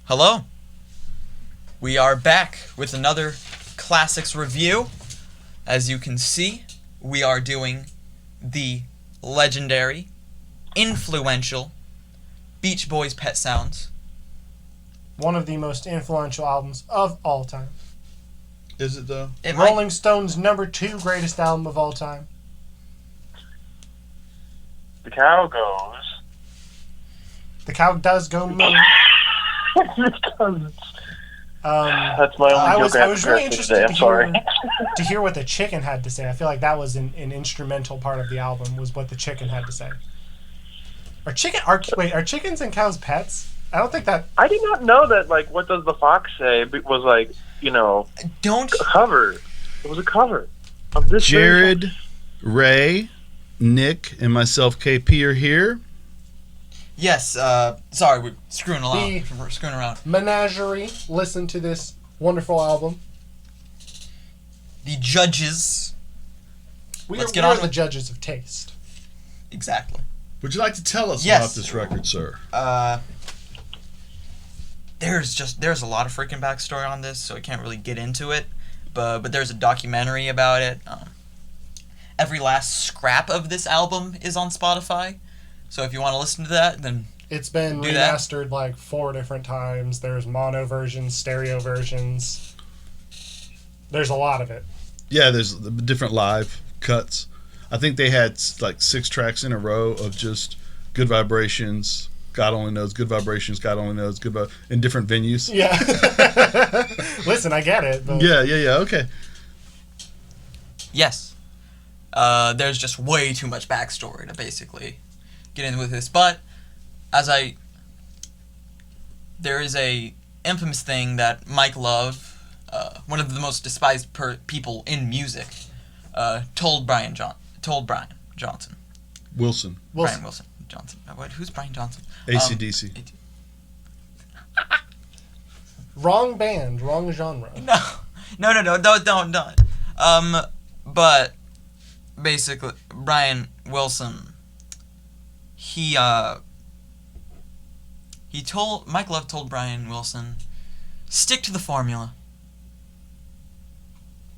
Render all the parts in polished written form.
Hello. We are back with another classics review. As you can see, we are doing the legendary, influential Beach Boys Pet Sounds. One of the most influential albums of all time. Is it though? Rolling Stones' #2 greatest album of all time. The cow goes. The cow does go moo. That's my only joke I was really interested today. I'm sorry. to hear what the chicken had to say. I feel like that was an instrumental part of the album, was what the chicken had to say. Are chickens and cows pets? I don't think that... I did not know that, like, What Does the Fox Say was, like, a cover. It was a cover of this Jared, Ray, Nick, and myself, KP, are here. Yes, sorry, we're screwing around. Menagerie, listen to this wonderful album. The judges. We are the judges of taste. Exactly. Would you like to tell us about this record, sir? There's a lot of freaking backstory on this, so I can't really get into it. But there's a documentary about it. Every last scrap of this album is on Spotify. So if you want to listen to that, then it's been remastered like 4 different times. There's mono versions, stereo versions. There's a lot of it. Yeah, there's different live cuts. I think they had like 6 tracks in a row of just Good Vibrations, God Only Knows, Good Vibrations, God Only Knows, in different venues. Yeah. Listen, I get it. But... Yeah, okay. Yes. There's just way too much backstory to basically get in with this, but there is a infamous thing that Mike Love, one of the most despised people in music, told Brian Johnson. Wilson. Brian Wilson Johnson. What? Who's Brian Johnson? AC/DC. Wrong band, wrong genre. No, don't. But basically, Brian Wilson. Mike Love told Brian Wilson, stick to the formula.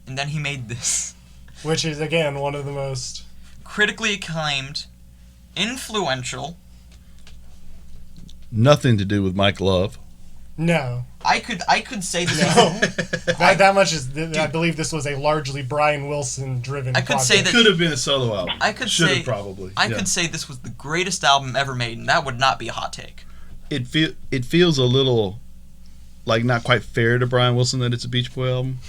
And then he made this. Which is, again, one of the most... critically acclaimed, influential... Nothing to do with Mike Love. No. I could say this that much is... I believe this was a largely Brian Wilson-driven project. Say that... Could have been a solo album. could say this was the greatest album ever made, and that would not be a hot take. It feels a little like not quite fair to Brian Wilson that it's a Beach Boy album.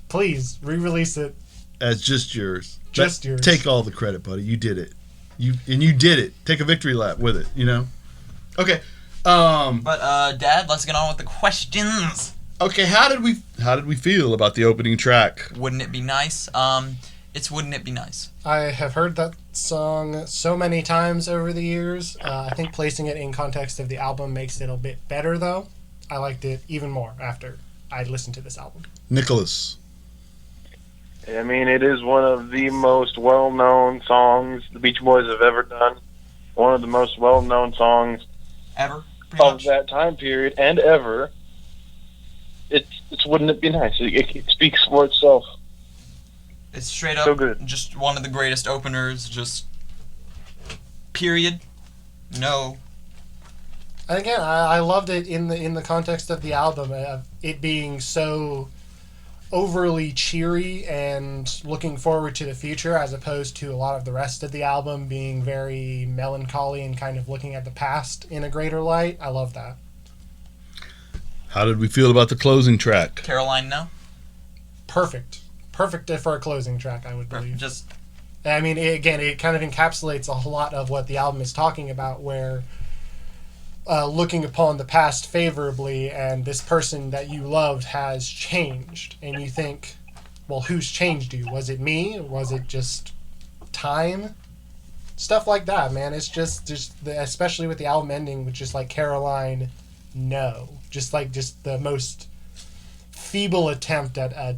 Please, re-release it. As just yours. Just yours. Take all the credit, buddy. You did it. You did it. Take a victory lap with it, Okay. But Dad, let's get on with the questions. Okay, how did we feel about the opening track? Wouldn't it be nice? It's Wouldn't It Be Nice. I have heard that song so many times over the years. I think placing it in context of the album makes it a bit better, though. I liked it even more after I listened to this album. Nicholas. I mean, it is one of the most well-known songs the Beach Boys have ever done. One of the most well-known songs ever of that time period and ever. It's Wouldn't It Be Nice? It speaks for itself. It's straight up so good. Just one of the greatest openers, just period. No. And again, I loved it in the context of the album, it being so overly cheery and looking forward to the future, as opposed to a lot of the rest of the album being very melancholy and kind of looking at the past in a greater light. I love that. How did we feel about the closing track? Caroline, no? Perfect for a closing track, I would believe. Just, I mean, it kind of encapsulates a lot of what the album is talking about, where looking upon the past favorably, and this person that you loved has changed, and you think, well, who's changed you? Was it me? Was it just time? Stuff like that, man. It's just especially with the album ending with just like Caroline, no. Just the most feeble attempt at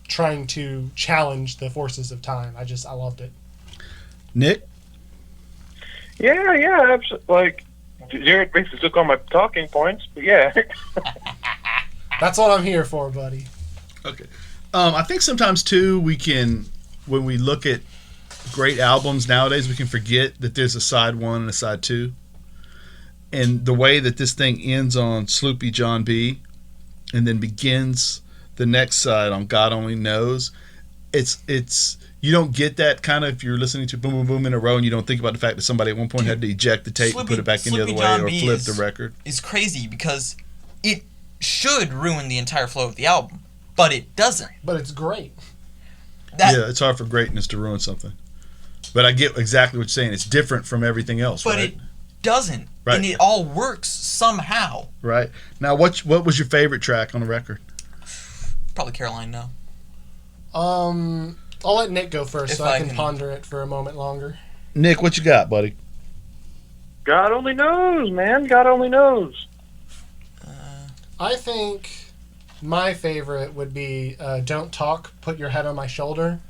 trying to challenge the forces of time. I loved it. Nick? Yeah, absolutely. Like, Jared basically took all my talking points, but yeah. That's what I'm here for, buddy. Okay. I think sometimes too when we look at great albums nowadays, we can forget that there's a side one and a side two. And the way that this thing ends on Sloopy John B. and then begins the next side on God Only Knows, it's you don't get that kind of if you're listening to boom boom boom in a row and you don't think about the fact that somebody at one point had to eject the tape and put it back in the other way or flip the record. It's crazy because it should ruin the entire flow of the album, but it doesn't. But it's great. Yeah, it's hard for greatness to ruin something. But I get exactly what you're saying. It's different from everything else, but right? It doesn't. Right. And it all works somehow. Right. Now, what was your favorite track on the record? Probably Caroline, no. I'll let Nick go first If so I I can can- ponder it for a moment longer. Nick, what you got, buddy? God only knows, man. God only knows. I think my favorite would be Don't Talk, Put Your Head on My Shoulder,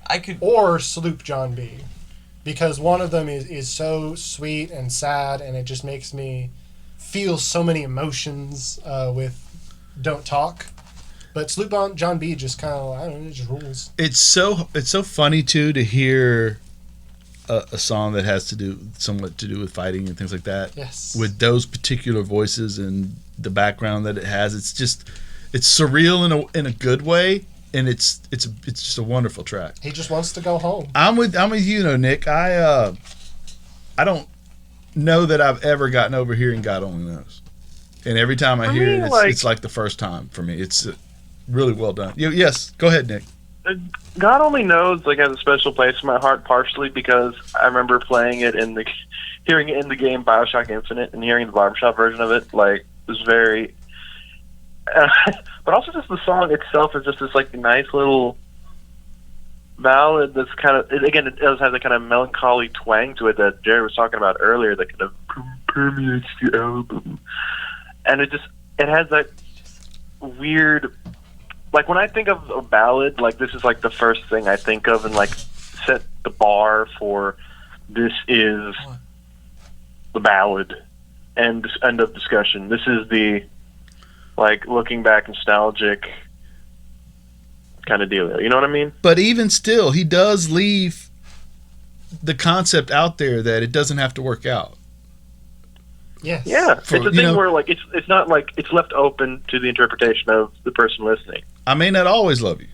I could. or Sloop John B. Because one of them is so sweet and sad, and it just makes me feel so many emotions with Don't Talk. But Sloop John B just kind of, I don't know, it just rules. It's so funny too to hear a song that has somewhat to do with fighting and things like that. Yes. With those particular voices and the background that it has, it's surreal in a good way, and it's just a wonderful track. He just wants to go home. I'm with you though, Nick. I don't know that I've ever gotten over hearing God Only Knows, and every time I hear it, it's like the first time for me. It's really well done. Yes, go ahead, Nick. God only knows has a special place in my heart, partially because I remember playing it hearing it in the game BioShock Infinite and hearing the barbershop version of it was very. But also just the song itself is just this nice little ballad that's kind of it does have a kind of melancholy twang to it that Jerry was talking about earlier that kind of permeates the album, and it has that weird. When I think of a ballad, this is the first thing I think of and set the bar for this is the ballad and end of discussion. This is the looking back nostalgic kind of deal. You know what I mean? But even still, he does leave the concept out there that it doesn't have to work out. Yes. Yeah, it's a thing where it's not it's left open to the interpretation of the person listening. I may not always love you.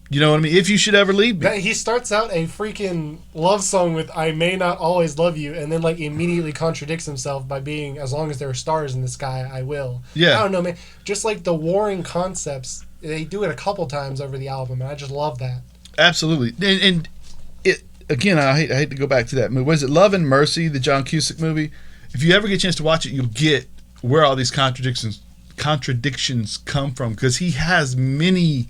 You know what I mean? If you should ever leave me. He starts out a freaking love song with "I may not always love you," and then immediately contradicts himself by being, "As long as there are stars in the sky, I will." Yeah. I don't know, man. Just the warring concepts, they do it a couple times over the album, and I just love that. Absolutely. And it again, I hate to go back to that movie. Was it Love and Mercy, the John Cusack movie? If you ever get a chance to watch it, you'll get where all these contradictions come from, because he has many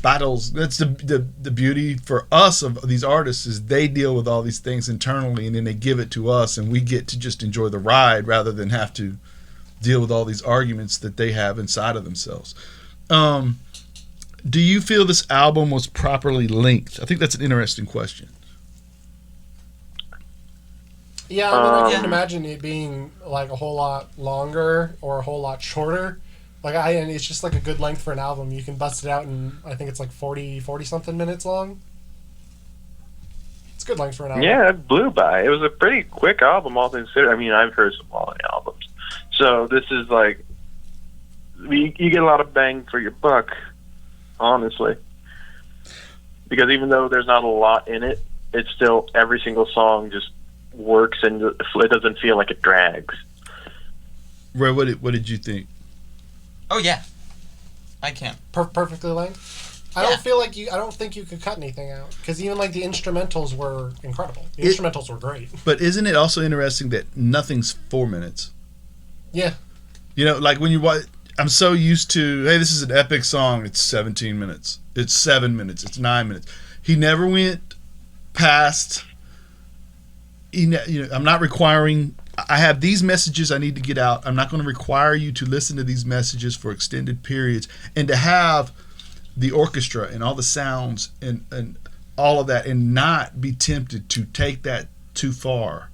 battles. That's the beauty for us of these artists, is they deal with all these things internally and then they give it to us, and we get to just enjoy the ride rather than have to deal with all these arguments that they have inside of themselves. Do you feel this album was properly linked? I think that's an interesting question. Yeah, I can't imagine it being a whole lot longer or a whole lot shorter. And it's just a good length for an album. You can bust it out in, I think it's 40 something minutes long. It's a good length for an album. Yeah, it blew by. It was a pretty quick album, all things considered. I mean, I've heard some long albums, so this is you get a lot of bang for your buck, honestly. Because even though there's not a lot in it, it's still every single song just works and it doesn't feel like it drags. Ray, what did you think? Oh yeah, I can. Perfectly length. I don't feel I don't think you could cut anything out, because even the instrumentals were incredible. The instrumentals were great. But isn't it also interesting that nothing's 4 minutes? Yeah. When you watch, I'm so used to, hey, this is an epic song. It's 17 minutes. It's 7 minutes. It's 9 minutes. He never went past. I'm not requiring. I have these messages I need to get out. I'm not going to require you to listen to these messages for extended periods, and to have the orchestra and all the sounds and all of that, and not be tempted to take that too far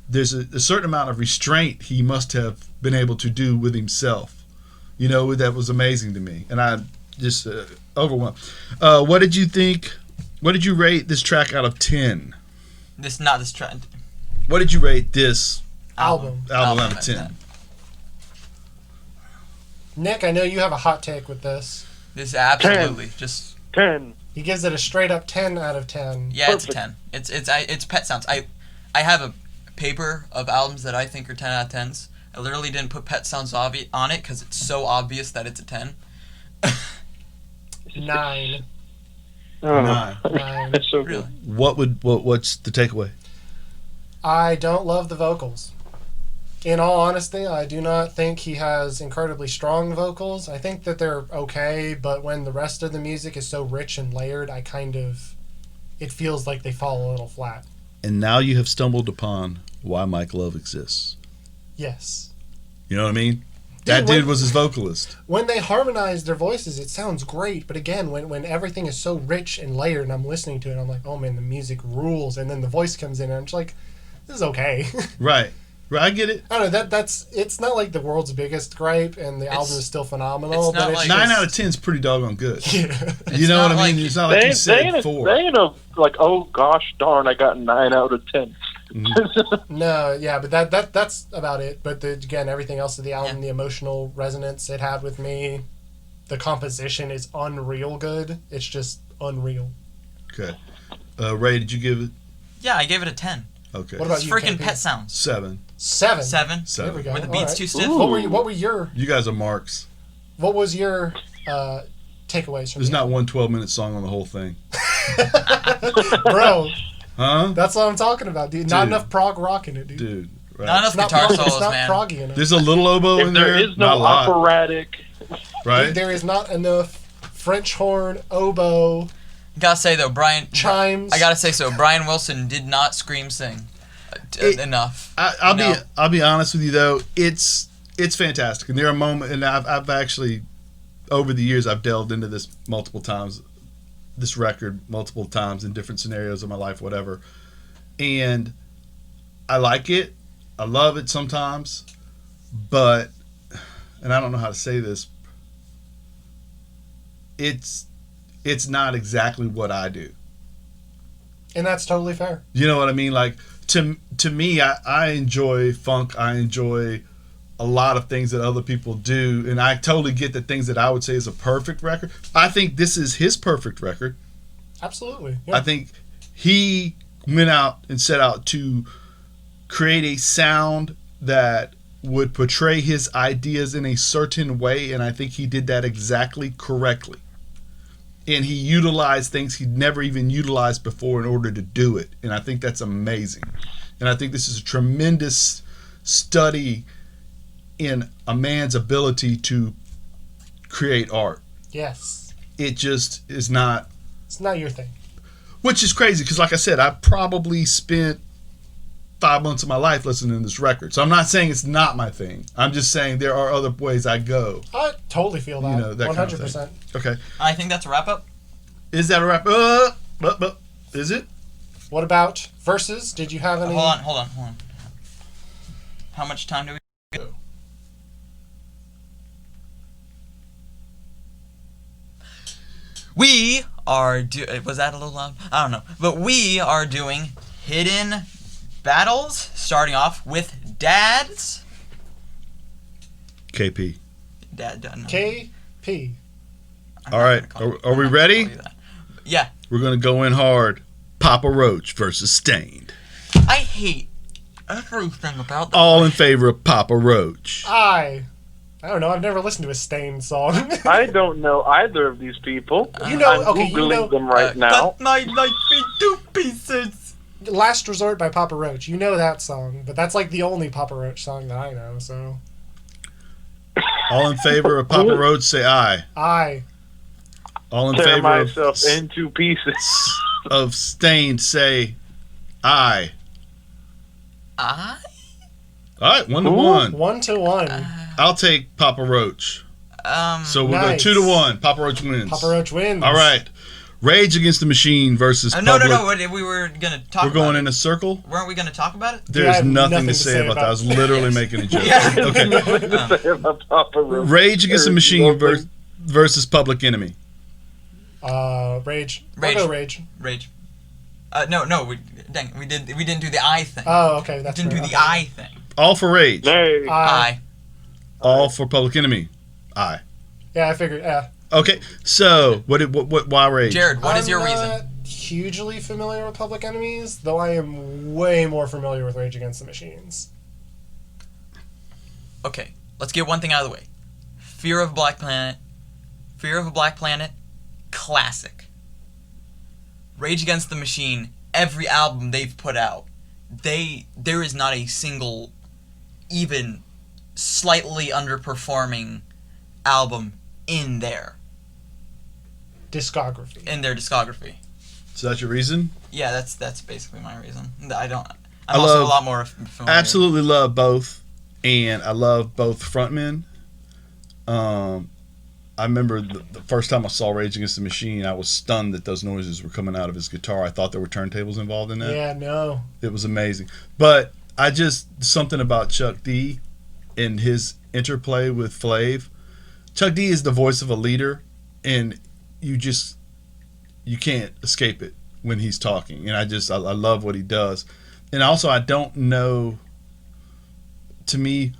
there's a certain amount of restraint he must have been able to do with himself. You know, that was amazing to me, and I just overwhelmed. What did you think? What did you rate this track out of 10? This track. What did you rate this Album out of 10? Nick, I know you have a hot take with this. This absolutely just 10. He gives it a straight up 10 out of 10. yeah, Perfect. it's a 10. It's Pet Sounds. I have a paper of albums that I think are 10 out of 10s. I literally didn't put Pet Sounds on it because it's so obvious that it's a 10. 9. Oh, 9. 9. That's so Really? good. What's the takeaway? I don't love the vocals. In all honesty, I do not think he has incredibly strong vocals. I think that they're okay, but when the rest of the music is so rich and layered, it feels like they fall a little flat. And now you have stumbled upon why Mike Love exists. Yes. You know what I mean? That dude was his vocalist. When they harmonize their voices, it sounds great. But again, when everything is so rich and layered and I'm listening to it, I'm like, oh man, the music rules. And then the voice comes in and I'm just like, this is okay. Right. I get it. I don't know, it's not like the world's biggest gripe and the album is still phenomenal. it's not But it's like- 9 just- out of 10 is pretty doggone good. Yeah. You know not what I mean? like- It's not like you said 4. They ain't like, oh gosh darn, I got 9 out of 10. No, yeah, but that's about it. But again, everything else of the album, the emotional resonance it had with me, the composition is unreal good. It's just unreal. Okay. Ray, did you give it? Yeah, I gave it a 10. Okay. What about It's you, freaking KP? Pet Sounds. 7. 7. 7. There we go. Were the All beats right. too stiff? Ooh. What were your You guys are marks. what was your takeaways from There's the not one 12-minute song on the whole thing. Bro, Huh? that's what I'm talking about, dude. Not Dude. enough prog rock in it, dude. Dude. Right. Not enough It's not, guitar it's solos, not man. proggy enough. There's a little oboe If in there. there is not no a lot, operatic, right? There is not enough French horn, oboe, Gotta say though, Brian. chimes. I gotta say so. Brian Wilson did not scream sing enough. I'll be honest with you though. It's fantastic, and there are moments, and I've actually over the years I've delved into this multiple times, this record multiple times in different scenarios of my life, whatever, and I like it. I love it sometimes, but, and I don't know how to say this. It's not exactly what I do. And that's totally fair. You know what I mean? Like to me, I enjoy funk. I enjoy a lot of things that other people do, and I totally get the things that I would say is a perfect record. I think this is his perfect record. Absolutely. Yeah. I think he went out and set out to create a sound that would portray his ideas in a certain way, and I think he did that exactly correctly. And he utilized things he'd never even utilized before in order to do it, and I think that's amazing. And I think this is a tremendous study in a man's ability to create art. Yes. It just is not, It's not your thing. which is crazy because, like I said, I probably spent 5 months of my life listening to this record. So I'm not saying it's not my thing. I'm just saying there are other ways I go. I totally feel that. You know, that 100%. kind of thing. Okay. I think that's a wrap up. Is that a wrap? Is it? What about verses? Did you have any? Hold on. How much time do we go? We are was that a little loud? I don't know. But we are doing hidden battles, starting off with dads. KP. Dad done. KP. All right. Are we ready? Yeah. We're going to go in hard. Papa Roach versus Stained. I hate everything about that. All in favor of Papa Roach. I don't know. I've never listened to a Stain song. I don't know either of these people. You know- I'm okay, you Googling know- them right now. Cut my life into pieces. Last Resort by Papa Roach. You know that song, but that's like the only Papa Roach song that I know. So All in favor of Papa Roach, say aye. I All in Tear favor myself into pieces. of Stained, say aye. I? All right, 1 to Ooh. 1. 1-1. I'll take Papa Roach. So we'll Nice. go 2 to 1. Papa Roach wins. Papa Roach wins. All right. Rage Against the Machine versus No, Public. we were gonna talk. We're going about in a circle. Weren't we gonna talk about it? I There's have nothing to say about that. I was literally making a joke. Yeah. Okay. Nothing to say about Papa Roach. Rage Against the There's Machine nothing. versus Public Enemy. Rage. Rage. I'll go Rage. Rage. No, we didn't do the I thing. Oh, okay. That's didn't do fair. the Okay. I thing. All for Rage. Nay. I. All for Public Enemy. Aye. Yeah, I figured. Yeah. Okay. So why Rage? Jared, what is your I'm reason? not hugely familiar with Public Enemies, though I am way more familiar with Rage Against the Machines. Okay, let's get one thing out of the way. Fear of a Black Planet, classic. Rage Against the Machine, every album they've put out, there is not a single, even slightly underperforming album in their discography. So that's your reason? Yeah, that's basically my reason. I'm I also love- a lot more familiar. Absolutely love both, and I love both frontmen. I remember the first time I saw Rage Against the Machine, I was stunned that those noises were coming out of his guitar. I thought there were turntables involved in that. Yeah, no. It was amazing. But something about Chuck D and his interplay with Flav. Chuck D is the voice of a leader, and you can't escape it when he's talking. And I love what he does. And also, I don't know, to me,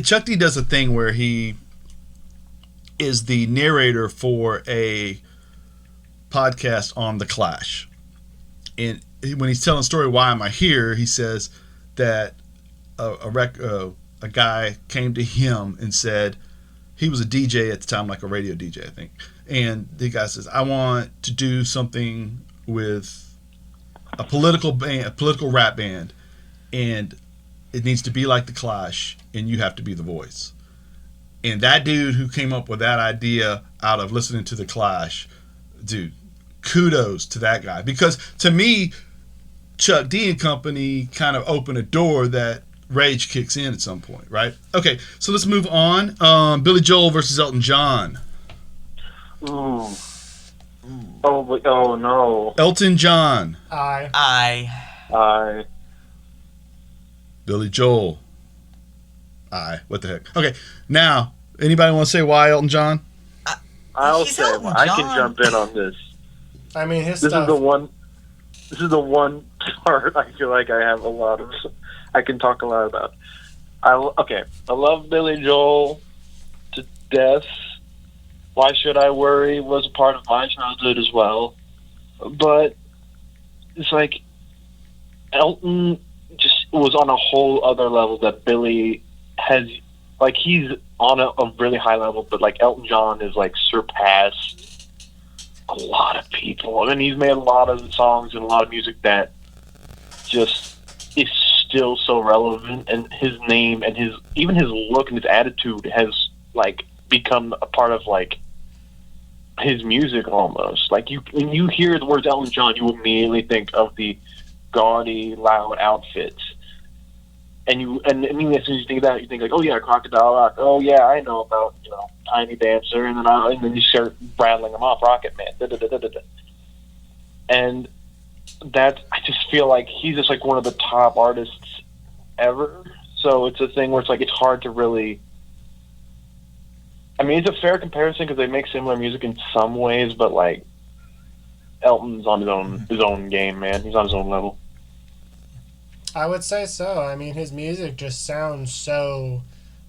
Chuck D does a thing where he is the narrator for a podcast on The Clash. And when he's telling the story, Why Am I Here?, he says that a guy came to him and said, he was a DJ at the time, like a radio DJ, I think. And the guy says, I want to do something with a political rap band, and it needs to be like The Clash, and you have to be the voice. And that dude who came up with that idea out of listening to The Clash, dude, kudos to that guy. Because to me, Chuck D and company kind of opened a door that Rage kicks in at some point, right? Okay, so let's move on. Billy Joel versus Elton John. Ooh. Oh no. Elton John. I. Billy Joel. What the heck? Okay, now, anybody want to say why Elton John? I'll He's say Elton I can John. jump in on this. I mean, his This stuff. is the one part I feel like I can talk a lot about. I love Billy Joel to death. Why Should I Worry was a part of my childhood as well. But it's like Elton just was on a whole other level that Billy has. Like, he's on a really high level, but like Elton John is like surpassed a lot of people. I mean, he's made a lot of songs and a lot of music that just is still so relevant, and his name and his look and his attitude has like become a part of like his music almost. Like, when you hear the words Elton John, you immediately think of the gaudy, loud outfits. And I mean, as soon as you think of that, you think like, oh yeah, Crocodile Rock. Oh yeah, I know about, Tiny Dancer, and then you start rattling them off, Rocket Man. Da, da, da, da, da, da. And I just feel like he's just like one of the top artists ever. So it's a thing where it's like it's hard to really. I mean, it's a fair comparison because they make similar music in some ways, but like Elton's on his own game, man. He's on his own level. I would say so. I mean, his music just sounds so.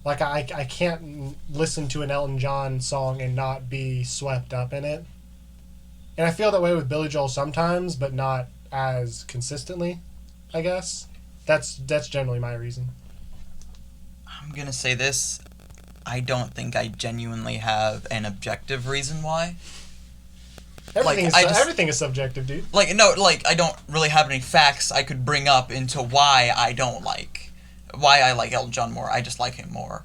Like, I can't listen to an Elton John song and not be swept up in it. And I feel that way with Billy Joel sometimes, but not as consistently, I guess. That's generally my reason. I'm gonna say this. I don't think I genuinely have an objective reason why. Everything is subjective, dude. I don't really have any facts I could bring up into why I like Elton John more. I just like him more.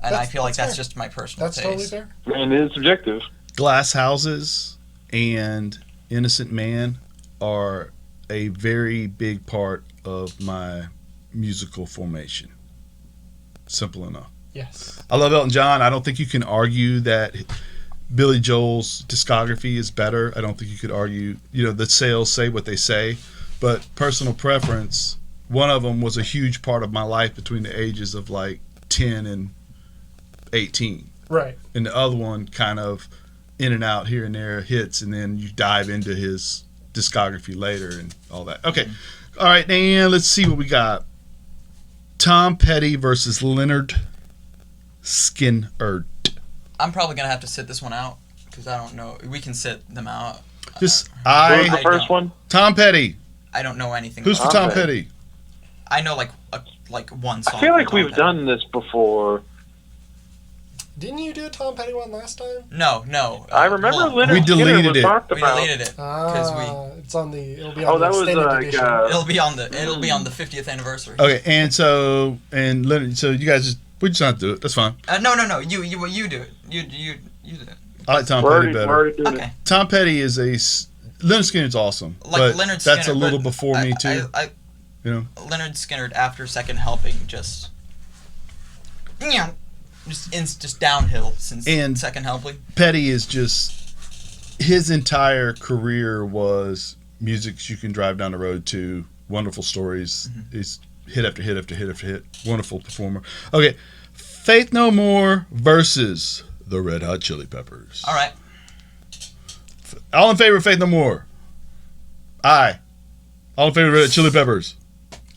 And I feel like that's just my personal That's taste. totally fair. And it's subjective. Glass Houses and Innocent Man are a very big part of my musical formation. Simple enough. Yes. I love Elton John. I don't think you can argue that Billy Joel's discography is better. I don't think you could argue. The sales say what they say, but personal preference. One of them was a huge part of my life between the ages of like 10 and 18. Right. And the other one kind of in and out here and there hits, and then you dive into his discography later and all that. Okay. All right, Dan, let's see what we got. Tom Petty versus Leonard Skinner. I'm probably gonna have to sit this one out because I don't know. We can sit them out. What was the I first don't. one? Tom Petty. I don't know anything. Who's for about Tom Okay. Petty? I know like one song. I feel like from Tom we've Petty. done this before. Didn't you do a Tom Petty one last time? No. I remember hold on. Leonard We Skinner deleted was it. talked We about. deleted it because It's on the. It'll be on Oh, the that was extended like edition. it'll be on the 50th anniversary. Okay, and Leonard. So you guys we just not do it. That's fine. No. You do it. You do it. I like Tom We're Petty already, better. we're already doing Okay. it. Tom Petty is Leonard Skinner's awesome, Like but Leonard that's Skinner, a little but before me too. Leonard Skinner after Second Helping just downhill since And- Second Helping. Petty is just his entire career was music you can drive down the road to. Wonderful stories. He's hit after hit after hit after hit. Wonderful performer. Okay, Faith No More versus the Red Hot Chili Peppers. All right. All in favor of Faith No More? Aye. All in favor of Red Hot Chili Peppers?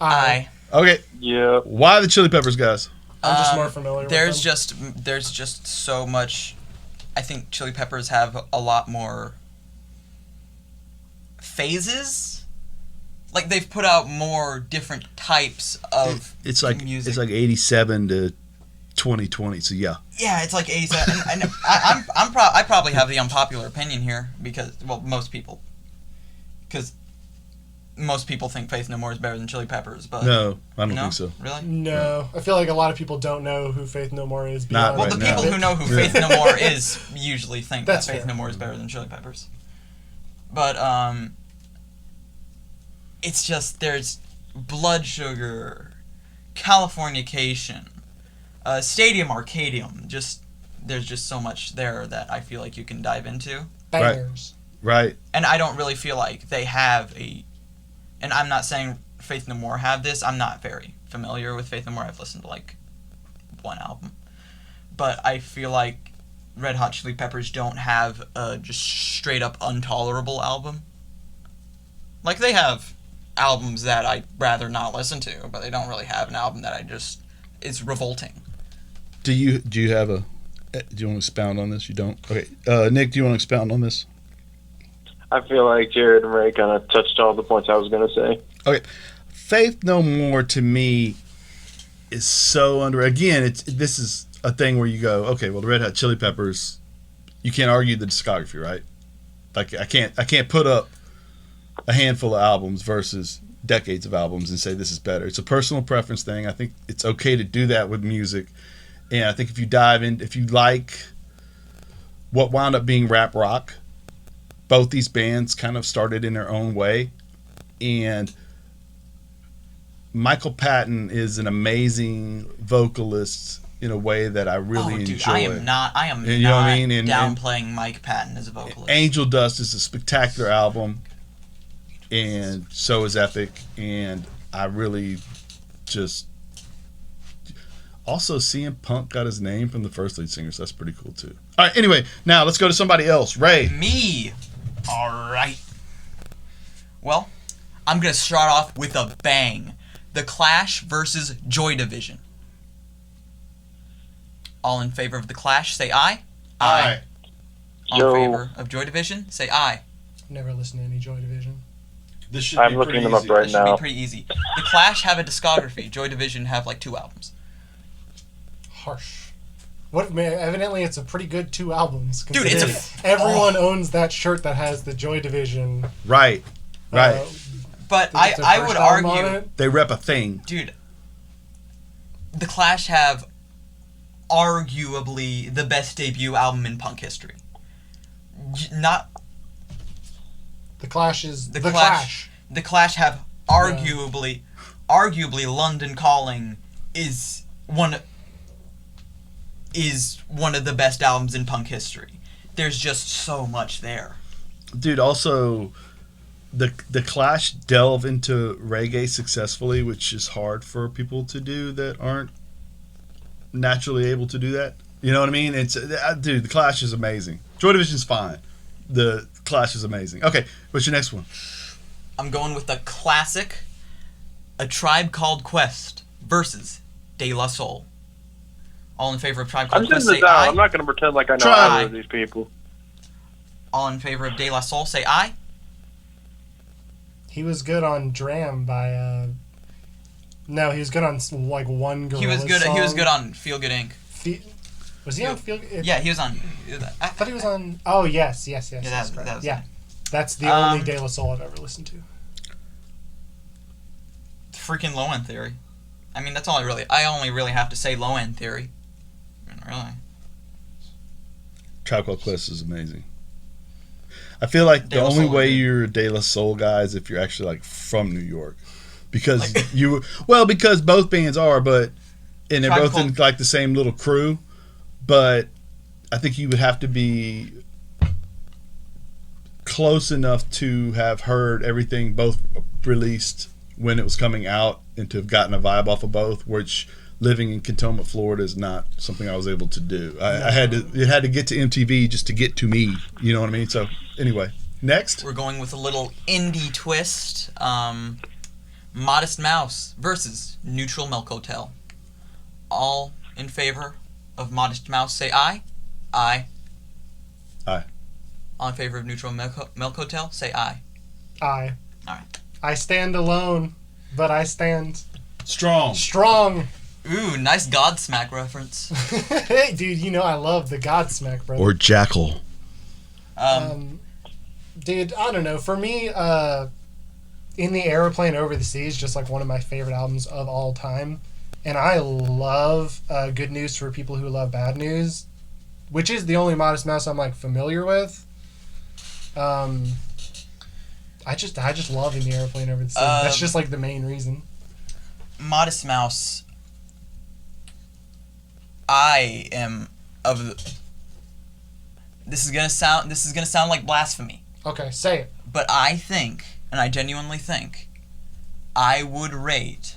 I. Okay. Yeah. Why the Chili Peppers, guys? I'm just more familiar There's with them. there's just so much. I think Chili Peppers have a lot more phases. Like they've put out more different types of It's like music. it's like 87 to 2020. So yeah. Yeah, it's like 87. And I probably have the unpopular opinion here because most people think Faith No More is better than Chili Peppers, but No, I don't no? think so. Really? No, I feel like a lot of people don't know who Faith No More is. Not beyond Well, right the now. people who know who Faith No More is usually think That's that Faith fair. No More is better than Chili Peppers. But it's just there's Blood Sugar, Californication, Stadium Arcadium. There's just so much there that I feel like you can dive into. Bangers. Right. And I don't really feel like they have and I'm not saying Faith No More have this. I'm not very familiar with Faith No More. I've listened to like one album. But I feel like Red Hot Chili Peppers don't have a just straight up intolerable album. Like they have albums that I'd rather not listen to, but they don't really have an album that it's revolting. Do you have do you want to expound on this? You don't? Okay. Nick, do you want to expound on this? I feel like Jared and Ray kind of touched all the points I was going to say. Okay. Faith No More to me is so again, this is a thing where you go, okay, well the Red Hot Chili Peppers, you can't argue the discography, right? Like I can't put up a handful of albums versus decades of albums and say this is better. It's a personal preference thing. I think it's okay to do that with music. And I think if you like what wound up being rap rock, both these bands kind of started in their own way. And Michael Patton is an amazing vocalist in a way that I really enjoy. I am not You know what I mean? And downplaying Mike Patton as a vocalist. Angel Dust is a spectacular album, and so is Epic, and I really just also CM Punk got his name from the first lead singer, so that's pretty cool too. All right, anyway, now let's go to somebody else. Ray. Me. All right. Well, I'm going to start off with a bang. The Clash versus Joy Division. All in favor of The Clash, say aye. Aye. All Joe. in favor of Joy Division, say aye. Never listened to any Joy Division. This should I'm looking them up right That should now. be pretty easy. The Clash have a discography. Joy Division have like 2 albums. Harsh. What? Man, evidently, it's a pretty good 2 albums. Dude, it's considering everyone owns that shirt that has the Joy Division. Right. Right. But It's their I first would album on argue, it. They rep a thing. dude, The Clash have arguably the best debut album in punk history. Not The Clash is The the Clash. Clash. The Clash have arguably London Calling is one of the best albums in punk history. there's just so much there. Dude, also, the Clash delve into reggae successfully, which is hard for people to do that aren't naturally able to do that. You know what I mean? Dude, the Clash is amazing. Joy Division's fine. The Clash is amazing. Okay, what's your next one? I'm going with the classic A Tribe Called Quest versus De La Soul. All in favor of Tribe Called I'm Quest, sitting say this down. aye. I'm not going to pretend like I know Try. either of these people. All in favor of De La Soul, say aye. He was good on Dram by. No, he was good on like one Gorillaz He was good. song. He was good on Feel Good Inc. Was he on Feel Good? Yeah, he was on. I thought he was on. Oh yes. Yeah, That's correct. that was yeah. it. That's the only De La Soul I've ever listened to. Freaking Low End Theory. I mean, that's all I only really have to say Low End Theory. I mean, really. Tribe Called Quest is amazing. I feel like De the La only Soul, way dude. you're a De La Soul guy is if you're actually like from New York, because Like- because both bands are, but and they're Tribe both in Called- like the same little crew, but I think you would have to be close enough to have heard everything both released when it was coming out and to have gotten a vibe off of both, which living in Cantonment, Florida is not something I was able to do. I had to, it had to get to MTV just to get to me, you know what I mean? So anyway, next. We're going with a little indie twist. Modest Mouse versus Neutral Milk Hotel. All in favor of Modest Mouse, say aye. Aye. Aye. All in favor of Neutral Milk Hotel, say aye. Aye. All right. I stand alone, but I stand Strong. strong. Ooh, nice Godsmack reference. Hey, dude, you know I love the Godsmack, brother. Or Jackal. Dude, I don't know. For me, In the Aeroplane Over the Sea is just like one of my favorite albums of all time. And I love Good News for People Who Love Bad News, which is the only Modest Mouse I'm like familiar with. I just love In the Aeroplane Over the Sea. That's just like the main reason. Modest Mouse. I am of the. This is gonna sound like blasphemy, Okay, say it. but I think, and I genuinely think, I would rate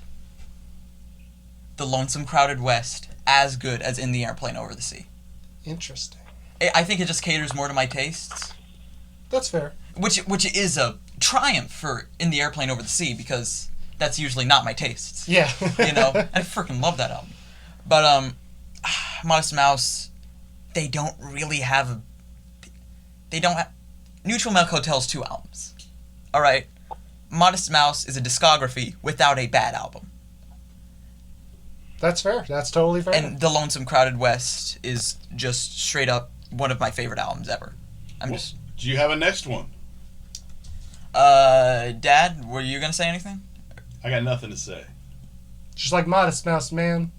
The Lonesome Crowded West as good as In the Airplane Over the Sea. Interesting. I think it just caters more to my tastes, That's fair. which is a triumph for In the Airplane Over the Sea, because that's usually not my tastes. Yeah. You know, I freaking love that album. But Modest Mouse, they don't really have a. They don't have. Neutral Milk Hotel's 2 albums. All right, Modest Mouse is a discography without a bad album, That's fair. That's totally fair. and The Lonesome Crowded West is just straight up one of my favorite albums ever. Do you have a next one? Dad, were you gonna say anything? I got nothing to say. Just like Modest Mouse, man.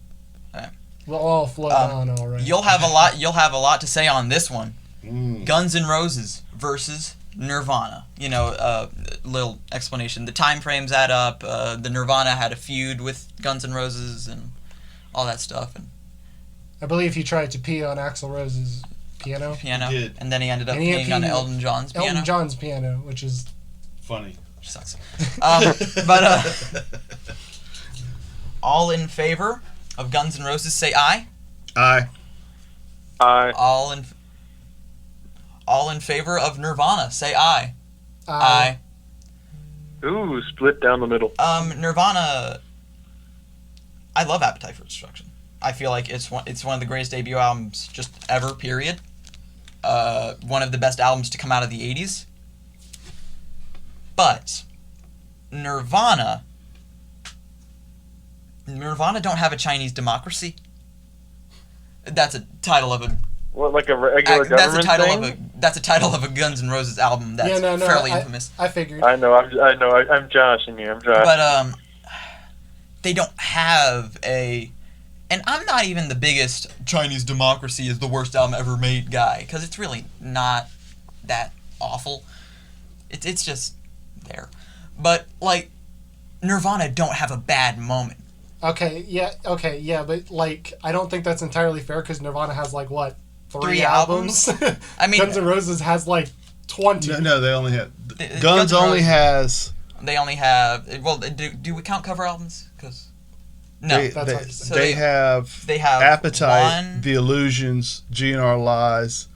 Alright. We'll all float on all right. You'll have a lot. You'll have a lot to say on this one. Mm. Guns N' Roses versus Nirvana. You know, little explanation. The time frames add up. The Nirvana had a feud with Guns N' Roses and all that stuff, and I believe he tried to pee on Axl Rose's piano. piano, He did. and then he ended up And he peeing on peed- Elton John's piano. Elton John's piano, which is Funny. Which sucks. But all in favor of Guns N' Roses, say aye. Aye. All in favor of Nirvana, say aye. Aye. Ooh, split down the middle. Nirvana. I love Appetite for Destruction. I feel like it's one of the greatest debut albums just ever. Period. One of the best albums to come out of the '80s. But Nirvana don't have a Chinese democracy. That's a title of a. What, like a regular That's a government title thing? of a. That's a title of a Guns N' Roses album. That's Yeah, no, fairly I- infamous. I figured. I know. I'm joshing you. I'm joshing. But they don't have a. And I'm not even the biggest Chinese Democracy is the worst album ever made guy, because it's really not that awful. It's just there. But, like, Nirvana don't have a bad moment. Okay, yeah, but like I don't think that's entirely fair because Nirvana has like what 3 albums. I mean, Guns N' Roses has like 20. No, they only have. Guns only has. They only have. Well, do we count cover albums? Because no, They, That's they, hard to say. So they have Appetite, one. The Illusions, GNR Lies,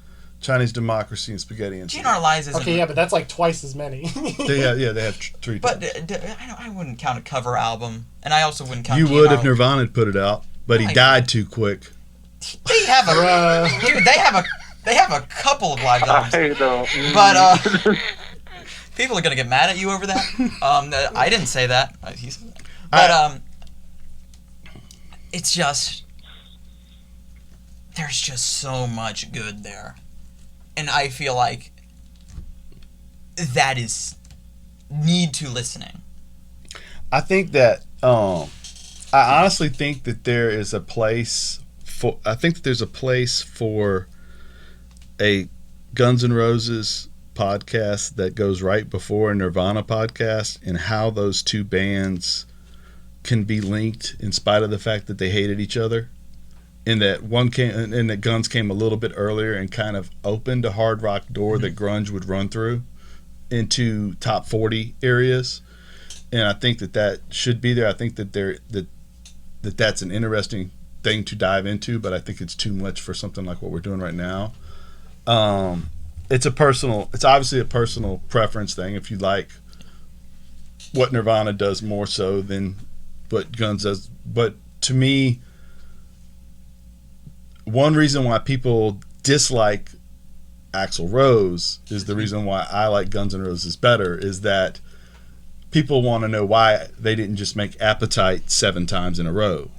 Chinese Democracy, and Spaghetti and GNR Lies is Okay, yeah, but that's like twice as many. They have 3. But I wouldn't count a cover album, and I also wouldn't count. You would GNR. if Nirvana had put it out, but he Right. died too quick. They have a dude. They have a couple of live albums, I don't. but people are gonna get mad at you over that. I didn't say that. He said that. But it's just there's just so much good there, and I feel like that is need to listening. I think that I honestly think that there is a place for. I think that there's a place for a Guns N' Roses podcast that goes right before a Nirvana podcast, and how those two bands can be linked in spite of the fact that they hated each other. And that one came, and that Guns came a little bit earlier and kind of opened a hard rock door that grunge would run through into top 40 areas. And I think that should be there. I think that that's an interesting thing to dive into, but I think it's too much for something like what we're doing right now. It's obviously a personal preference thing. If you like what Nirvana does more so than what Guns does, but to me, one reason why people dislike Axl Rose is the reason why I like Guns N' Roses better, is that people want to know why they didn't just make Appetite 7 times in a row.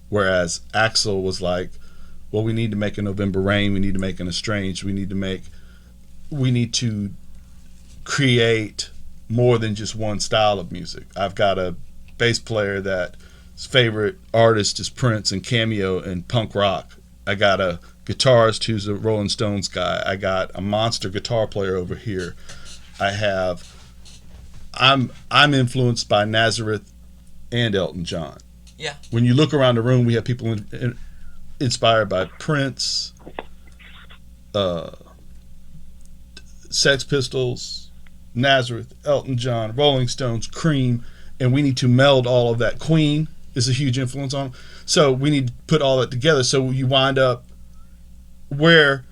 Whereas Axl was like, well, we need to make a November Rain, we need to make an Estranged, we need to create more than just one style of music. I've got a bass player that's favorite artist is Prince and Cameo and punk rock. I got a guitarist who's a Rolling Stones guy. I got a monster guitar player over here. I'm influenced by Nazareth and Elton John. Yeah. When you look around the room, we have people inspired by Prince, Sex Pistols, Nazareth, Elton John, Rolling Stones, Cream, and we need to meld all of that. Queen is a huge influence on them. So we need to put all that together, so you wind up where,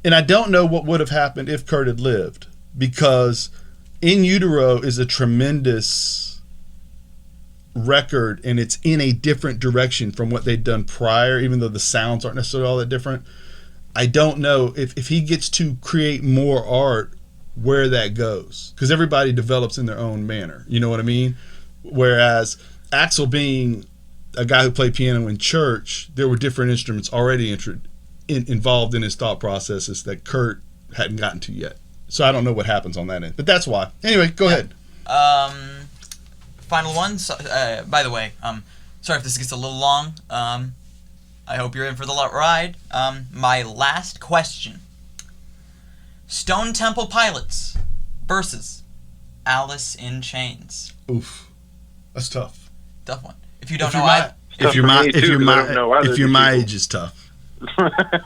and I don't know what would have happened if Kurt had lived, because In Utero is a tremendous record, and it's in a different direction from what they'd done prior, even though the sounds aren't necessarily all that different. I don't know if he gets to create more art where that goes, because everybody develops in their own manner, you know what I mean? Whereas Axl, being a guy who played piano in church, there were different instruments already involved in his thought processes that Kurt hadn't gotten to yet. So I don't know what happens on that end, but that's why. Anyway, go ahead. Final one. So, by the way, sorry if this gets a little long. I hope you're in for the ride. My last question: Stone Temple Pilots versus Alice in Chains. Oof, that's tough. Tough one. If you don't know, if you're my age, it's tough.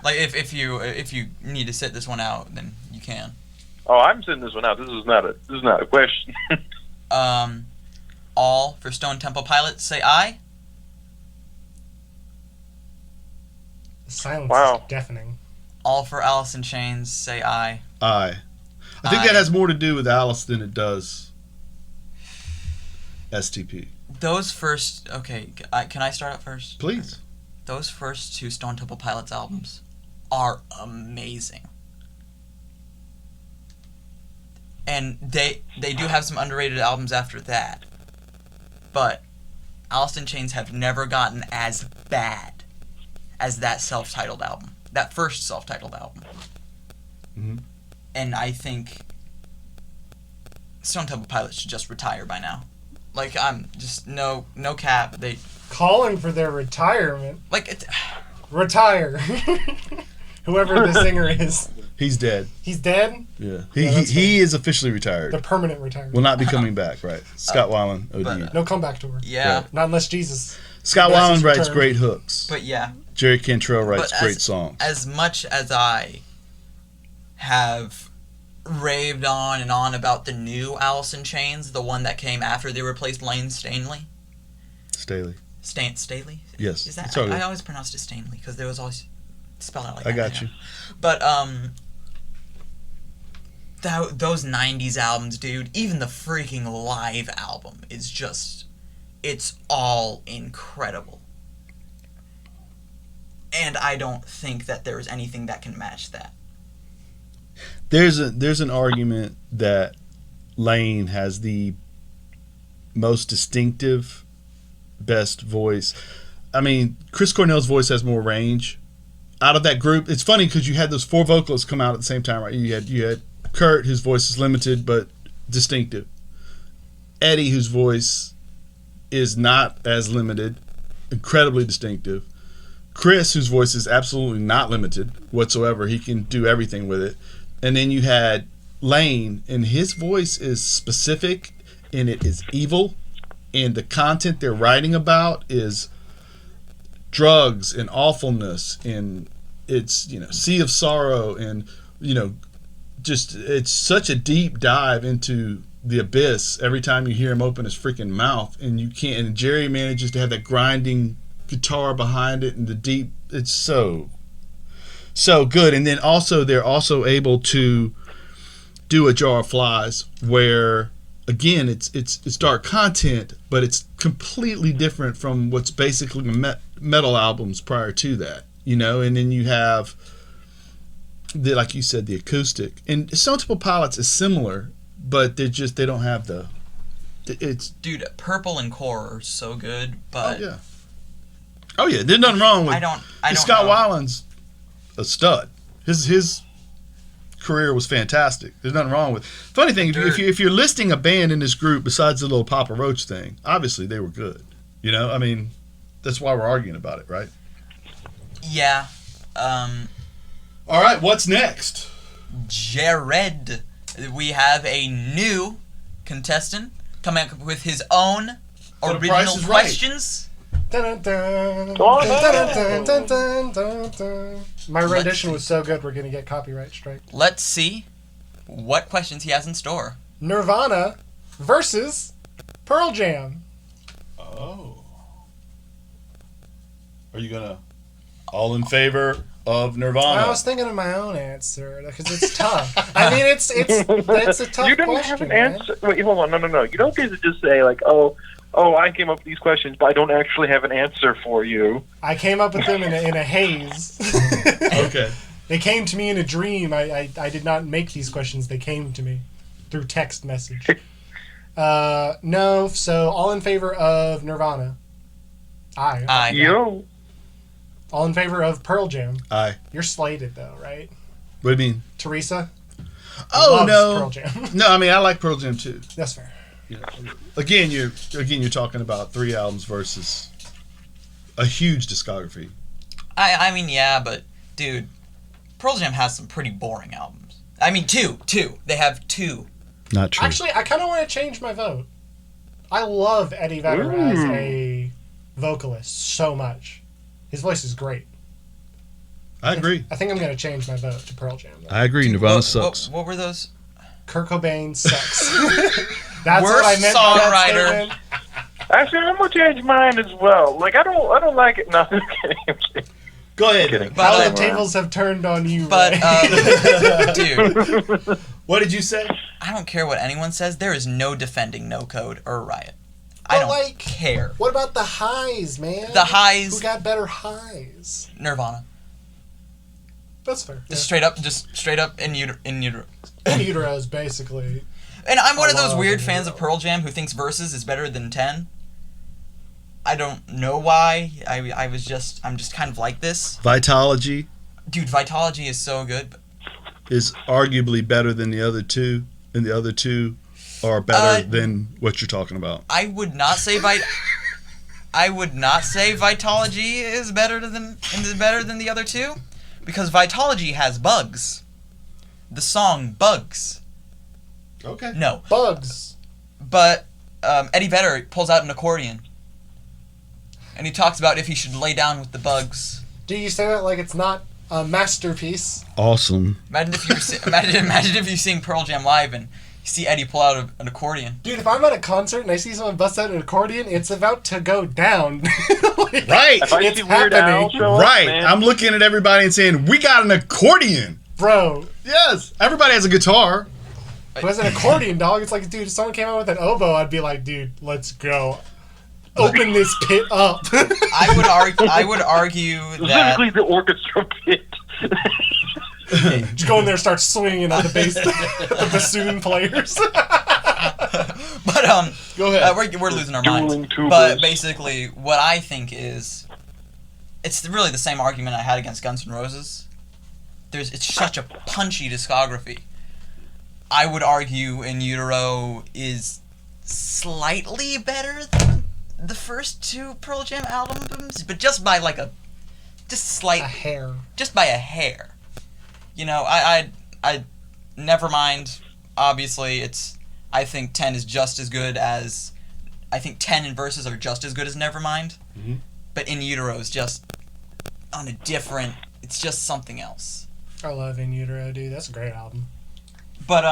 like if you need to sit this one out, then you can. Oh, I'm sitting this one out. This is not a question. All for Stone Temple Pilots say aye. The silence Wow. is deafening. All for Alice in Chains say aye. Aye. I think that has more to do with Alice than it does STP. Those first, okay, can I start out first? Please. Those first 2 Stone Temple Pilots albums are amazing. And they do have some underrated albums after that. But Alice in Chains have never gotten as bad as that self-titled album. That first self-titled album. Mm-hmm. And I think Stone Temple Pilots should just retire by now. Like, I'm just no cap. They Calling for their retirement. like Retire. Whoever the singer is. He's dead. He's dead? Yeah. Yeah, that's He is officially retired. The permanent retirement. Will not be coming back, right? Scott Weiland, OD. but, No comeback tour. yeah. Right. Not unless Jesus. Scott Unless Weiland he's writes returned. great hooks. But yeah, Jerry Cantrell writes But great songs. As much as I have raved on and on about the new Alice in Chains, the one that came after they replaced Lane Stanley. Staley. Staley? Yes. Is that? It's all good. I always pronounced it Stanley because there was always spelled out like that. I got you. But those 90s albums, dude, even the freaking live album is just, it's all incredible. And I don't think that there is anything that can match that. There's an argument that Lane has the most distinctive, best voice. I mean, Chris Cornell's voice has more range. Out of that group, it's funny because you had those 4 vocalists come out at the same time, right? You had Kurt, whose voice is limited but distinctive. Eddie, whose voice is not as limited, incredibly distinctive. Chris, whose voice is absolutely not limited whatsoever. He can do everything with it. And then you had Lane, and his voice is specific, and it is evil, and the content they're writing about is drugs and awfulness, and it's, sea of sorrow, and just, it's such a deep dive into the abyss every time you hear him open his freaking mouth, and Jerry manages to have that grinding guitar behind it and the deep, it's so good. And then also they're also able to do A Jar of Flies, where again it's dark content, but it's completely different from what's basically metal albums prior to that, and then you have like you said, the acoustic. And Stone Temple Pilots is similar, but they don't have dude, Purple and Core are so good, but oh yeah, there's nothing wrong with Scott Weiland's a stud. His career was fantastic. There's nothing wrong with. Funny thing, if you're listing a band in this group besides the little Papa Roach thing, obviously they were good. I mean, that's why we're arguing about it, right? Yeah. All right, what's next? Jared. We have a new contestant coming up with his own original questions. Dun, dun, dun, Oh, dun, dun, dun, dun, dun. My rendition was so good, we're going to get copyright strike. Let's see what questions he has in store. Nirvana versus Pearl Jam. Oh. Are you going to all in favor of Nirvana? I was thinking of my own answer because it's tough. I mean, it's a tough You didn't question, have an man. answer. Wait, hold on. No. You don't get to just say, like, oh, I came up with these questions, but I don't actually have an answer for you. I came up with them in a haze. Okay. They came to me in a dream. I did not make these questions. They came to me through text message. No, so all in favor of Nirvana. Aye. Yo. All in favor of Pearl Jam. Aye. You're slated, though, right? What do you mean? Teresa? Oh, loves no. Pearl Jam. No, I mean, I like Pearl Jam, too. That's fair. Again, you're talking about 3 albums versus a huge discography. I mean, yeah, but, dude, Pearl Jam has some pretty boring albums. I mean, two. They have 2. Not true. Actually, I kind of want to change my vote. I love Eddie Vedder as a vocalist so much. His voice is great. I agree. I think I'm going to change my vote to Pearl Jam, though. I agree. Dude, Nirvana sucks. What were those? Kurt Cobain sucks. That's Worst what I meant by that songwriter. statement. Actually, I'm gonna change mine as well. Like, I don't like it. No, I'm kidding. Go ahead. Kidding. But, How uh, the tables have turned on you, But, Ray. dude, What did you say? I don't care what anyone says. There is no defending No Code or Riot. But, I don't like, care. What about the highs, man? The highs. Who got better highs? Nirvana. That's fair. Just straight up in utero. In uteros, basically. And I'm one of those love weird In fans Utero. of Pearl Jam who thinks Versus is better than 10. I don't know why. I'm just kind of like this. Vitology Dude, Vitology is so good. is arguably better than the other 2, and the other 2 are better than what you're talking about. I would not say Vitology is better than the other 2, because Vitology has bugs. The song Bugs. Okay. No. Bugs. But Eddie Vedder pulls out an accordion. And he talks about if he should lay down with the bugs. Do you say that like it's not a masterpiece? Awesome. Imagine if you were imagine if you sing Pearl Jam live and you see Eddie pull out an accordion. Dude, if I'm at a concert and I see someone bust out an accordion, it's about to go down. Like, Right. If I It's see Weird Al happening. show up, Right. man, I'm looking at everybody and saying, we got an accordion. Bro, Yes. Everybody has a guitar. it was an accordion, dog. It's like, dude, if someone came out with an oboe, I'd be like, dude, let's go. Open this pit up. I would argue that specifically the orchestra pit. Just go in there and start swinging at the bass, the bassoon players. but Go ahead. we're losing our Dueling minds. tubas. But basically, what I think is, it's really the same argument I had against Guns N' Roses. It's such a punchy discography. I would argue In Utero is slightly better than the first two Pearl Jam albums, but just by like just A hair. just by a hair. You know, I Nevermind, obviously I think 10 is just as good as, I think 10 and Verses are just as good as Nevermind. Mhm. But In Utero is just on a different, it's just something else. I love In Utero, dude. That's a great album. But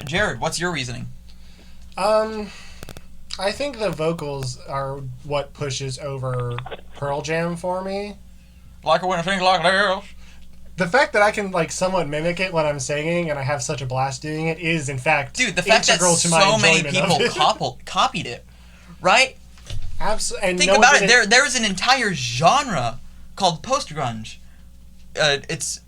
Jared, what's your reasoning? I think the vocals are what pushes over Pearl Jam for me. Like a winner thing like this. The fact that I can like somewhat mimic it when I'm singing and I have such a blast doing it is in fact Dude, the fact that integral to my so many enjoyment of people it. copied it, right? And Think no one about did it. There's an entire genre called post-grunge. It's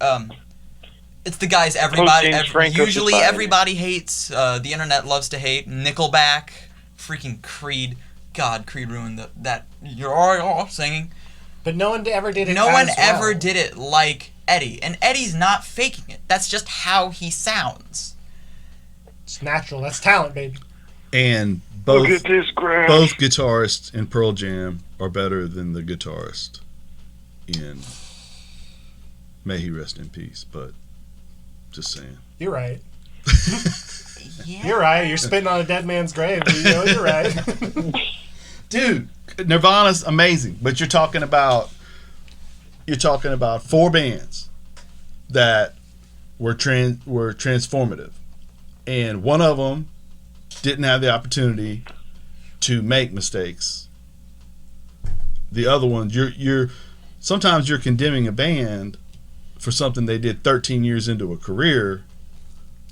the guys Post-James Franco usually society. everybody hates. The internet loves to hate. Nickelback, freaking Creed. God, Creed ruined that. You're singing. But no one ever did it. No one as ever well. did it like Eddie, and Eddie's not faking it. That's just how he sounds. It's natural. That's talent, baby. And Look both at this grass. both guitarists in Pearl Jam are better than the guitarist in May He Rest in Peace, but just saying. You're right. Yeah. You're right. You're spitting on a dead man's grave. You're right. Dude, Nirvana's amazing, but you're talking about four bands that were transformative, and one of them didn't have the opportunity to make mistakes. The other ones, you're sometimes you're condemning a band for something they did 13 years into a career.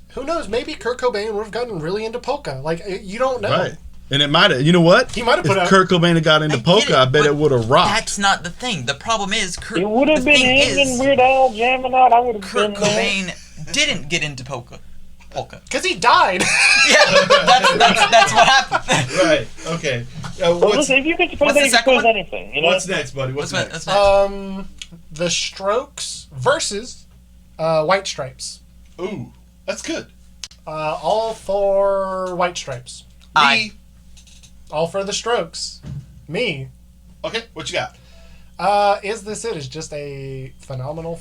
Who knows? Maybe Kurt Cobain would have gotten really into polka. Like, you don't know. Right. And it might have, you know what? He might have if put out- Kurt Cobain had got into polka, I bet but it would have rocked. That's not the thing. The problem is, It would have been him and Weird Al jamming out. I would have Kurt been there. Cobain didn't get into polka. Because he died. Yeah, that's what happened. Right. Okay. Well, listen, if you could suppose what's the that, you could second suppose one? anything. You know? What's next, buddy? What's next? That's next. The Strokes versus White Stripes. Ooh, that's good. All for White Stripes. Aye. All for the Strokes. Me. Okay, what you got? Is This It is just a phenomenal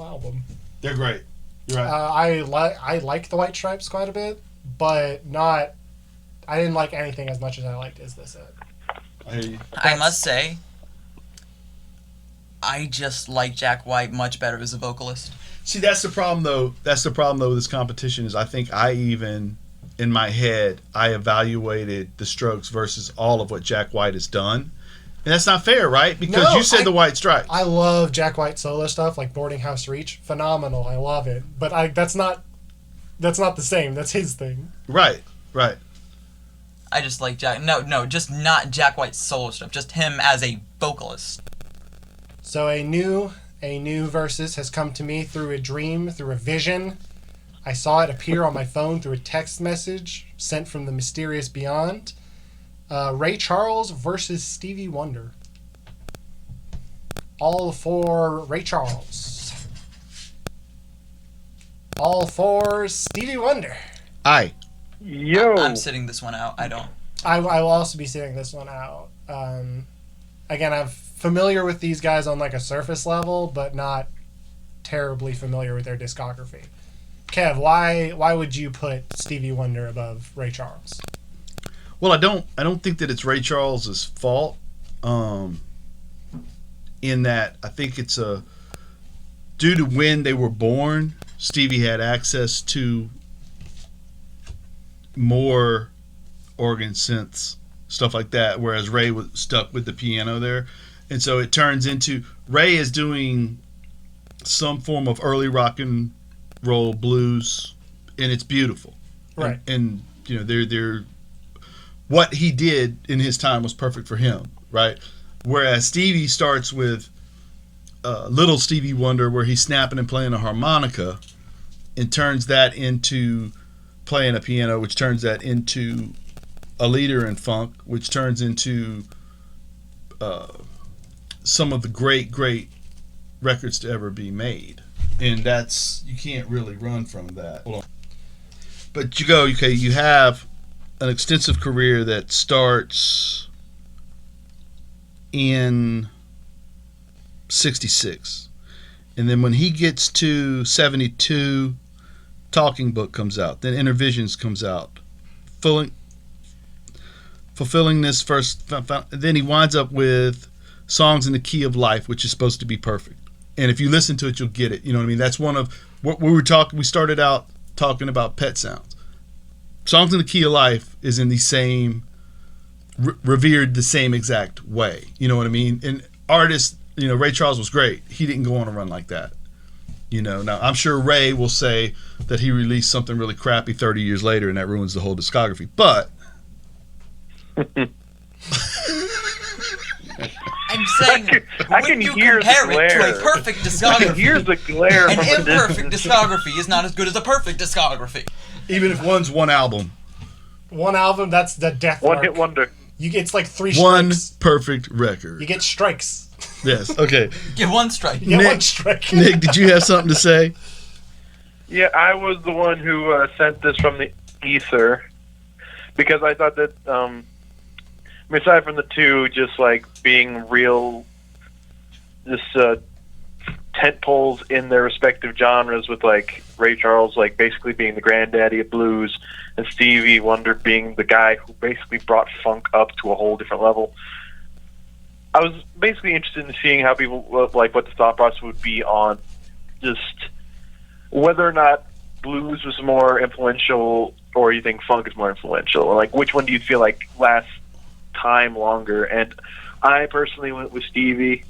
album. They're great. You're right. I like the White Stripes quite a bit, but not. I didn't like anything as much as I liked Is This It. I hear you. I must say, I just like Jack White much better as a vocalist. See, that's the problem, though. That's the problem, though, with this competition is I think in my head, I evaluated the Strokes versus all of what Jack White has done. And that's not fair, right? Because No, you said the White Stripes. I love Jack White solo stuff like Boarding House Reach. Phenomenal. I love it. But that's not the same. That's his thing. Right. I just like Jack. No, just not Jack White's solo stuff. Just him as a vocalist. So a new versus has come to me through a dream, through a vision. I saw it appear on my phone through a text message sent from the mysterious beyond. Ray Charles versus Stevie Wonder. All for Ray Charles. All for Stevie Wonder. Aye. Yo. I'm sitting this one out. I don't. I will also be sitting this one out. Again, I'm familiar with these guys on like a surface level, but not terribly familiar with their discography. Kev, why would you put Stevie Wonder above Ray Charles? Well, I don't think that it's Ray Charles's fault. in that I think it's due to when they were born, Stevie had access to more organ synths, stuff like that, whereas Ray was stuck with the piano there. And so it turns into Ray is doing some form of early rock and roll blues, and it's beautiful. Right. And you know, they're what he did in his time was perfect for him, right? Whereas Stevie starts with Little Stevie Wonder, where he's snapping and playing a harmonica, and turns that into playing a piano, which turns that into a leader in funk, which turns into some of the great records to ever be made. And that's, you can't really run from that. Hold on. But you have an extensive career that starts in 66. And then when he gets to 72, Talking Book comes out. Then Intervisions comes out. Fulfilling this first. Then he winds up with Songs in the Key of Life, which is supposed to be perfect. And if you listen to it, you'll get it. You know what I mean? That's one of what we were talking. We started out talking about Pet Sounds. Songs in the Key of Life is in the same, revered the same exact way. You know what I mean? And artists, you know, Ray Charles was great. He didn't go on a run like that. You know, now I'm sure Ray will say that he released something really crappy 30 years later and that ruins the whole discography. But I'm saying, I when can you hear the compare it to glare. a perfect Here's discography, the glare an from a imperfect distance. discography is not as good as a perfect discography. even if one's one album, One album, that's the death One mark. hit wonder. You get, it's like 3 one strikes. perfect record. You get strikes. Yes. Okay. Get one strike. You get Nick- one strike. Nick, did you have something to say? Yeah, I was the one who sent this from the ether because I thought that, aside from the two, just like being real, just tent poles in their respective genres, with like Ray Charles like basically being the granddaddy of blues, and Stevie Wonder being the guy who basically brought funk up to a whole different level. I was basically interested in seeing how people like what the thought process would be on just whether or not blues was more influential, or you think funk is more influential, or like which one do you feel like lasts time longer? And I personally went with Stevie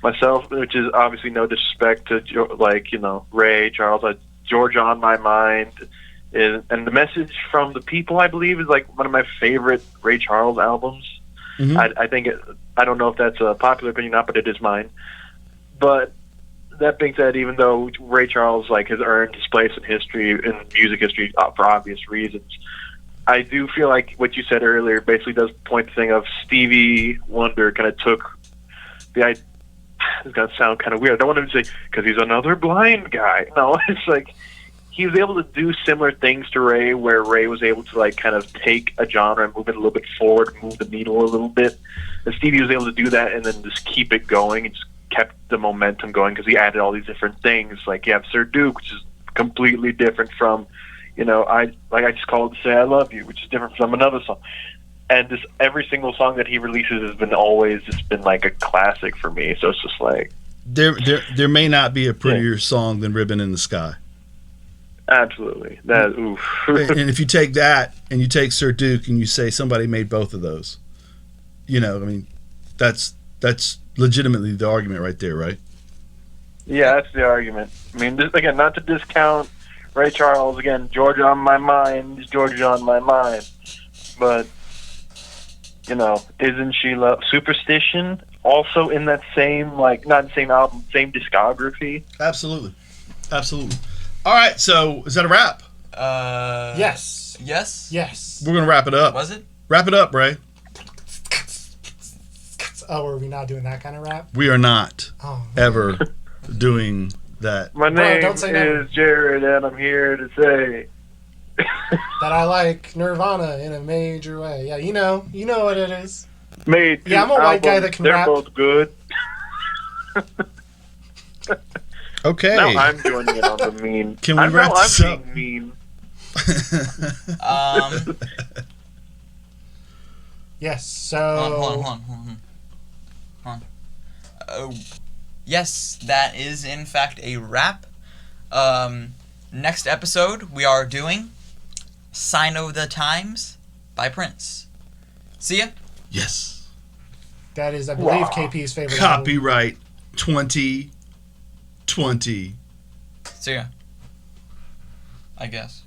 myself, which is obviously no disrespect to Ray Charles. Georgia on My Mind and the Message from the People, I believe, is like one of my favorite Ray Charles albums. Mhm. I think I don't know if that's a popular opinion or not, but it is mine. But that being said, even though Ray Charles like has earned his place in history, in music history, for obvious reasons, I do feel like what you said earlier basically does point the thing of Stevie Wonder kind of took the idea. It's going to sound kind of weird. I don't want to say because he's another blind guy. No, it's like he was able to do similar things to Ray, where Ray was able to like kind of take a genre and move it a little bit forward, move the needle a little bit. And Stevie was able to do that and then just keep it going and just kept the momentum going because he added all these different things. Like you have Sir Duke, which is completely different from, I just call it Say I Love You, which is different from another song. And just every single song that he releases has been always just been like a classic for me. So it's just like There may not be a prettier song than Ribbon in the Sky. absolutely that. Oof. And if you take that and you take Sir Duke and you say somebody made both of those, that's legitimately the argument right there, right? Yeah, that's the argument. I mean, again, not to discount Ray Charles. Again, Georgia on My Mind is Georgia on My Mind. But, isn't she Superstition also in that same, like, not the same album, same discography? Absolutely. All right, so is that a wrap? Yes. Yes? Yes. We're going to wrap it up. Was it? Wrap it up, Ray. Oh, are we not doing that kind of rap? We are not Oh, ever doing that. My Bro, name don't say never. is Jared, and I'm here to say... that I like Nirvana in a major way. Yeah, you know what it is. Made Yeah, I'm a white guy albums. that can They're rap. both good. Okay. Now I'm joining in on the mean. Can we I know wrap I'm this up? being mean. Yes, so... Hold on. yes, that is in fact a wrap. Next episode, we are doing Sign of the Times by Prince. See ya. Yes. That is, I believe, Wow. KP's favorite album. Copyright 2020. See ya. I guess.